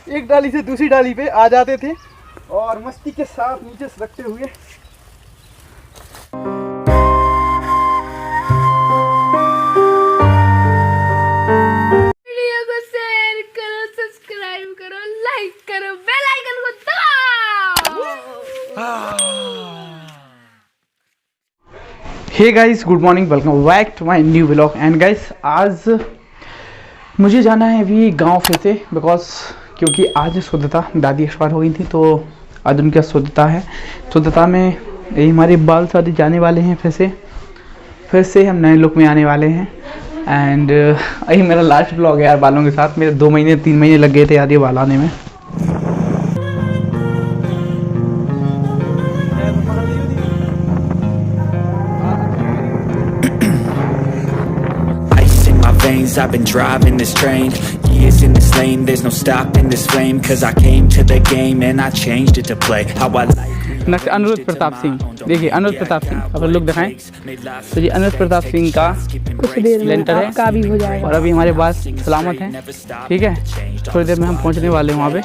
एक डाली से दूसरी डाली पे आ जाते थे और मस्ती के साथ नीचे रखते हुए वीडियो को शेयर करो, सब्सक्राइब करो, लाइक करो, बेल आइकन को दबाओ। Hey guys, good morning, welcome back to my new vlog. And guys, आज मुझे जाना है अभी गांव फिर से, क्योंकि आज शुद्धता दादी एक्सपायर हो गई थी, तो आज उनका शुद्धता है। शुद्धता में यही हमारे बाल सारे जाने वाले हैं, फिर से हम नए लुक में आने वाले हैं। एंड यही मेरा लास्ट व्लॉग है यार बालों के साथ। मेरे 2 महीने 3 महीने लग गए थे यार ये बाल आने में। I've been driving this train, years in this lane, there's no stopping this flame, cause I came to the game and I changed it to play how I like। Next Anuruddh Pratap Singh, देखिए अनुरुद्ध प्रताप सिंह, अब लुक दिखाएं तो ये अनुरुद्ध प्रताप सिंह का कुछ देर में आपका भी हो जाएगा और अभी हमारे पास सलामत हैं, ठीक है। थोड़ी देर में हम पहुंचने वाले हैं वहाँ पे।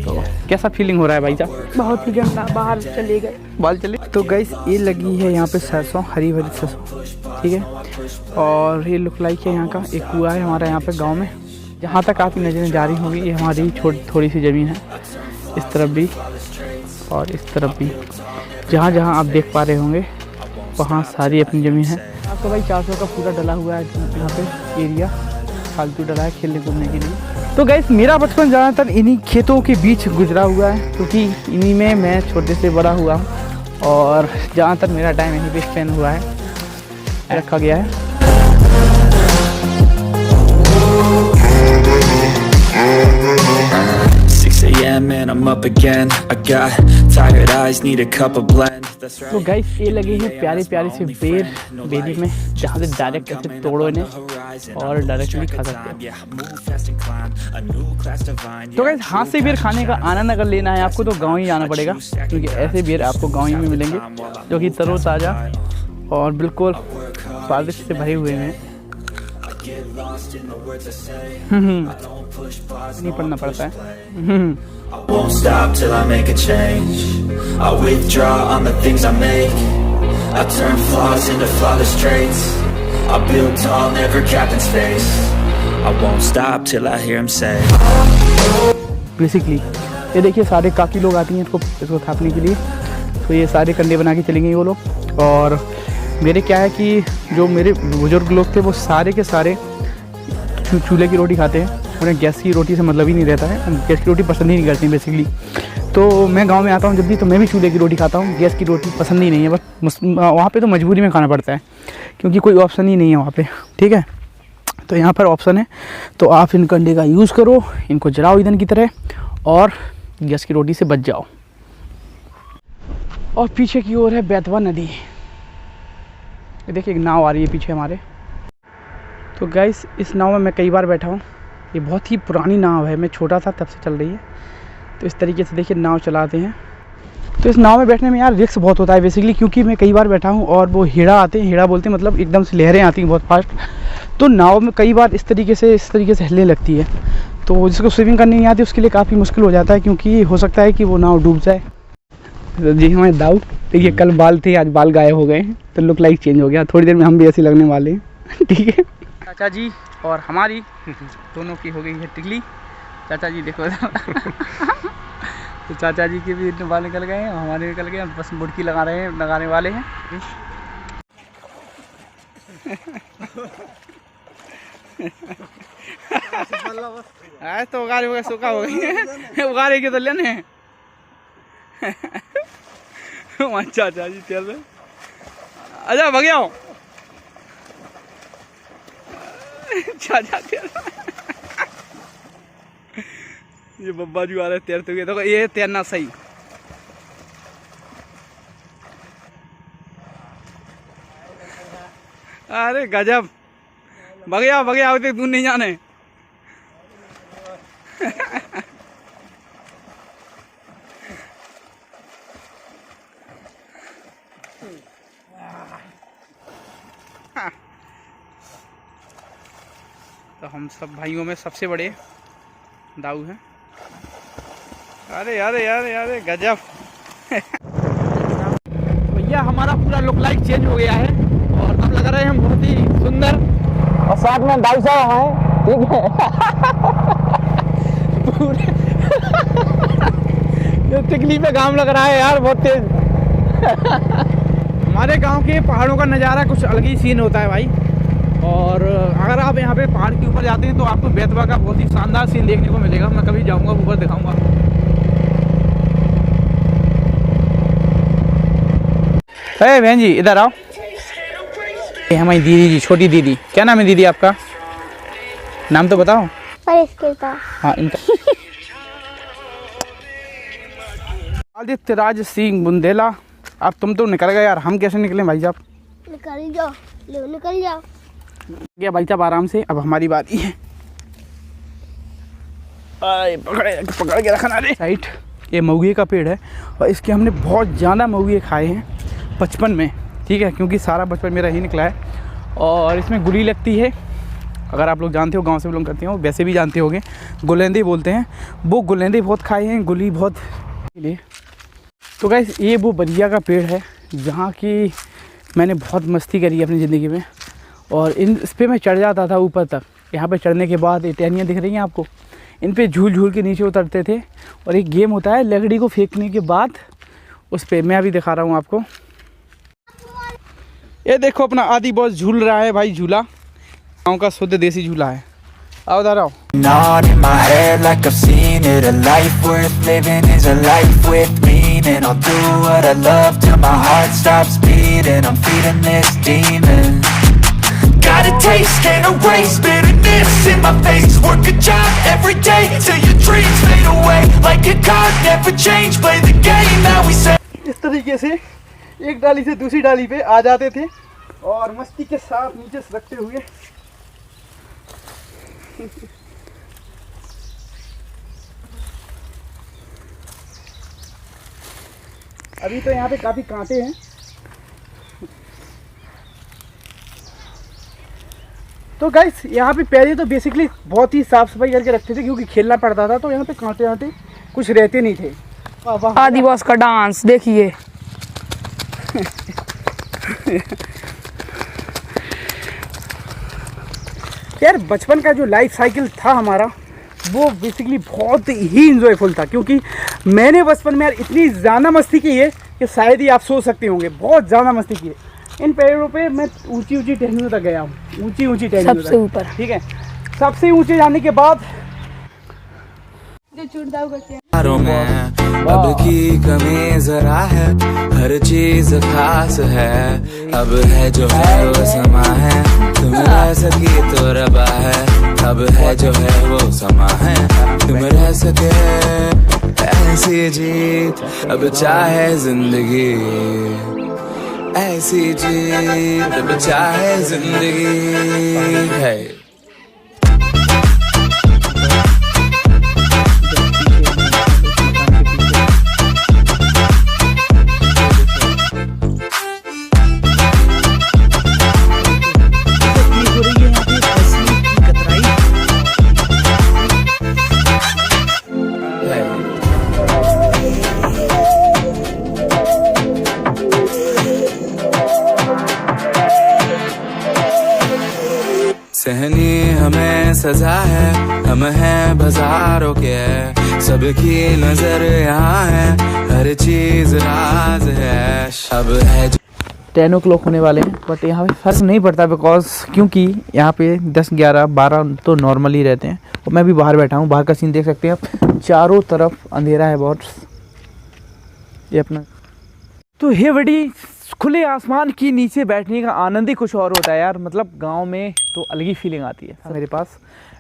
तो कैसा फीलिंग हो रहा है भाई साहब? बहुत ही गंदा, बाहर चले गए बाल चले। तो गाइस, ये लगी है यहाँ पे सरसों, हरी भरी सरसों, ठीक है। और ये लुक लाइक है यहाँ का। एक कुआं है हमारा यहाँ पे गाँव में, जहाँ तक आपकी नज़रें जा रही होंगी ये हमारी थोड़ी सी ज़मीन है, इस तरफ भी और इस तरफ भी। जहाँ जहाँ आप देख पा रहे होंगे वहाँ सारी अपनी ज़मीन है। आपको भाई 400 का पूरा डला हुआ है यहाँ पे एरिया, फालतू डला है खेलने कूदने के लिए। तो गाइस, मेरा बचपन ज़्यादातर इन्हीं खेतों के बीच गुजरा हुआ है, क्योंकि इन्हीं में मैं छोटे से बड़ा हुआ हूँ और ज़्यादातर मेरा टाइम यहीं पे स्पेंड हुआ है, रखा गया है। And I'm up again. I got tired eyes, need a cup of blend. तो गाइस, ये लगे हैं प्यारे प्यारे से बेरी में, जहाँ से डायरेक्ट ऐसे तोड़ो इन्हें और डायरेक्टली खा सकते हैं। तो गाइस, हाथ से बेर खाने का आनंद अगर लेना है आपको तो गांव ही आना पड़ेगा, क्योंकि ऐसे बेर आपको गांव ही में मिलेंगे जो कि तरोताज़ा और बिल्कुल स्वादिष्ट से भरे हुए हैं। नहीं पढ़ना पड़ता है। I won't stop till I make a change. I withdraw on the things I make. I turn flaws into flawless traits. I build tall, never capped in space. I won't stop till I hear him say. Basically ये देखिए, सारे काफ़ी लोग आती हैं इसको थापने के लिए। तो ये सारे कंडे बना के चलेंगे वो लोग। और मेरे क्या है कि जो मेरे बुजुर्ग लोग थे वो सारे के सारे चूल्हे की रोटी खाते हैं, उन्हें गैस की रोटी से मतलब ही नहीं रहता है, गैस की रोटी पसंद ही नहीं करते हैं बेसिकली। तो मैं गांव में आता हूँ जब भी, तो मैं भी चूल्हे की रोटी खाता हूँ, गैस की रोटी पसंद ही नहीं है। बस वहाँ पे तो मजबूरी में खाना पड़ता है, क्योंकि कोई ऑप्शन ही नहीं है वहाँ पे, ठीक है। तो यहाँ पर ऑप्शन है, तो आप इन कंडे का यूज़ करो, इनको जलाओ ईंधन की तरह और गैस की रोटी से बच जाओ। और पीछे की ओर है बेतवा नदी, ये देखिए एक नाव आ रही है पीछे हमारे। तो गाइस, इस नाव में मैं कई बार बैठा हूँ, ये बहुत ही पुरानी नाव है, मैं छोटा था तब से चल रही है। तो इस तरीके से देखिए नाव चलाते हैं। तो इस नाव में बैठने में यार रिस्क बहुत होता है बेसिकली, क्योंकि मैं कई बार बैठा हूँ और वो हेड़ा आते हैं, हेड़ा बोलते हैं मतलब एकदम से लहरें आती हैं बहुत फास्ट। तो नाव में कई बार इस तरीके से हिलने लगती है, तो जिसको स्विमिंग करनी नहीं आती उसके लिए काफ़ी मुश्किल हो जाता है, क्योंकि हो सकता है कि वो नाव डूब जाए। जी हमें दाऊ, देखिए कल बाल थे, आज बाल गायब हो गए हैं, तो लुक लाइक चेंज हो गया। थोड़ी देर में हम भी ऐसे लगने वाले हैं, ठीक है। चाचा जी और हमारी दोनों की हो गई है टिकली। चाचा जी देखो तो चाचा जी के भी बाल निकल गए हैं, हमारे निकल गए हैं, बस मुड़की लगाने वाले हैं। आज तो उगारे हो गए, सूखा हो गई उगारे के तो लेने चाचा जी चल रहे। अच्छा भगया ये बब्बा जी आ रहे तैरते हुए, देखो ये तैरना सही। अरे गजब, भगया होते तू नहीं जाने। तो हम सब भाइयों में सबसे बड़े दाऊ हैं। अरे अरे अरे अरे गजब। भैया हमारा पूरा लुक लाइक चेंज हो गया है और अब लग रहे हैं हम बहुत ही सुंदर, और साथ में भाई साहब हैं, ठीक है। पूरे ये टिकली पे घाम लग रहा है यार, बहुत तेज। हमारे गांव के पहाड़ों का नज़ारा कुछ अलग ही सीन होता है भाई, और अगर आप यहाँ पे पहाड़ के ऊपर जाते हैं तो आपको बेतवा का बहुत ही शानदार सीन देखने को मिलेगा। मैं कभी जाऊँगा ऊपर दिखाऊँगा। अरे बहन जी इधर आओ, ये हमारी दीदी जी, छोटी दीदी। क्या नाम है दीदी आपका? नाम तो बताओ। हाँ इनका आदित्य राज सिंह बुंदेला। अब तुम तो निकल गए यार, हम कैसे निकले भाई साहब? निकल जाओ, लो निकल जाओ। गया भाई साहब आराम से, अब हमारी बारी है। पकड़ के रखना रे। साइड ये महुए का पेड़ है और इसके हमने बहुत ज़्यादा महुए खाए हैं बचपन में, ठीक है, क्योंकि सारा बचपन मेरा ही निकला है। और इसमें गुली लगती है, अगर आप लोग जानते हो, गांव से बिलोंग करते हो, वैसे भी जानते होंगे, गुलेंदे बोलते हैं। वो गुलेंदे बहुत खाए हैं, गुली बहुत लिए। तो गाइस ये वो बरिया का पेड़ है जहाँ की मैंने बहुत मस्ती करी है अपनी ज़िंदगी में, और इस पर मैं चढ़ जाता था ऊपर तक। यहाँ पे चढ़ने के बाद ये टहनियाँ दिख रही हैं आपको, इन पे झूल झूल के नीचे उतरते थे। और एक गेम होता है लकड़ी को फेंकने के बाद उस पर, मैं अभी दिखा रहा हूँ आपको। ये देखो अपना आदि बॉस झूल रहा है भाई, झूला गाँव का शुद्ध देसी झूला है। आओ इधर आओ। Nod in my head like I've seen it. A life worth living is a life with meaning. I'll do what I love till my heart stops beating. I'm feeding this demon. Got a taste, can't erase bitterness in my face. Work a job every day till your dreams fade away. Like a card, never change. Play the game that we say. इस तरीके से एक डाली से दूसरी डाली पे आ जाते थे और मस्ती के साथ नीचे रखते हुए। अभी तो यहाँ पे काफ़ी कांटे हैं। तो गाइस यहाँ पे पहले तो बेसिकली बहुत ही साफ़ सफाई करके रखते थे क्योंकि खेलना पड़ता था, तो यहाँ पे कांटे आते कुछ रहते नहीं थे। आदि बॉस का डांस देखिए। यार बचपन का जो लाइफ साइकिल था हमारा वो बेसिकली बहुत ही इंजॉयफुल था, क्योंकि मैंने बचपन में यार इतनी ज़्यादा मस्ती की है कि शायद ही आप सोच सकते होंगे। बहुत ज़्यादा मस्ती की है। इन पेड़ों पे मैं ऊंची ऊंची टहनियों तक गया हूँ, ऊंची ऊंची टहनियों सबसे ऊपर, ठीक है। सबसे ऊंचे जाने के बाद अब की कमी जरा है, हर चीज खास है। अब है जो है वो समा है, तुम रह सकी तो रबा है। अब है जो है वो समा है, तुम रह सके ऐसी जीत। अब चाहे जिंदगी ऐसी जीत, अब चाहे जिंदगी है। सहनी हमें सजा है, हम हैं बाजारों के, सबकी नजर यहाँ है, हर चीज राज है। अब है 10 o'clock होने वाले हैं, बट यहाँ पे फर्क नहीं पड़ता बिकॉज क्योंकि यहाँ पे 10, 11, 12 तो नॉर्मल ही रहते हैं। और मैं भी बाहर बैठा हूँ, बाहर का सीन देख सकते हैं आप, चारों तरफ अंधेरा है बहुत। ये अपना तो ये बड़ी खुले आसमान के नीचे बैठने का आनंद ही कुछ और होता है यार। मतलब गांव में तो अलग ही फीलिंग आती है मेरे पास।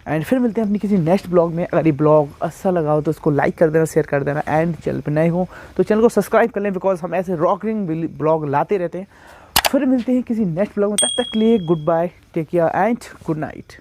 एंड फिर मिलते हैं अपनी किसी नेक्स्ट ब्लॉग में। अगर ये ब्लॉग अच्छा लगा हो तो उसको लाइक कर देना, शेयर कर देना, एंड चैनल पर नए हो तो चैनल को सब्सक्राइब कर लें बिकॉज हम ऐसे रॉकिंग ब्लॉग लाते रहते हैं। फिर मिलते हैं किसी नेक्स्ट ब्लॉग में, तब तक के लिए good bye, take care and good night.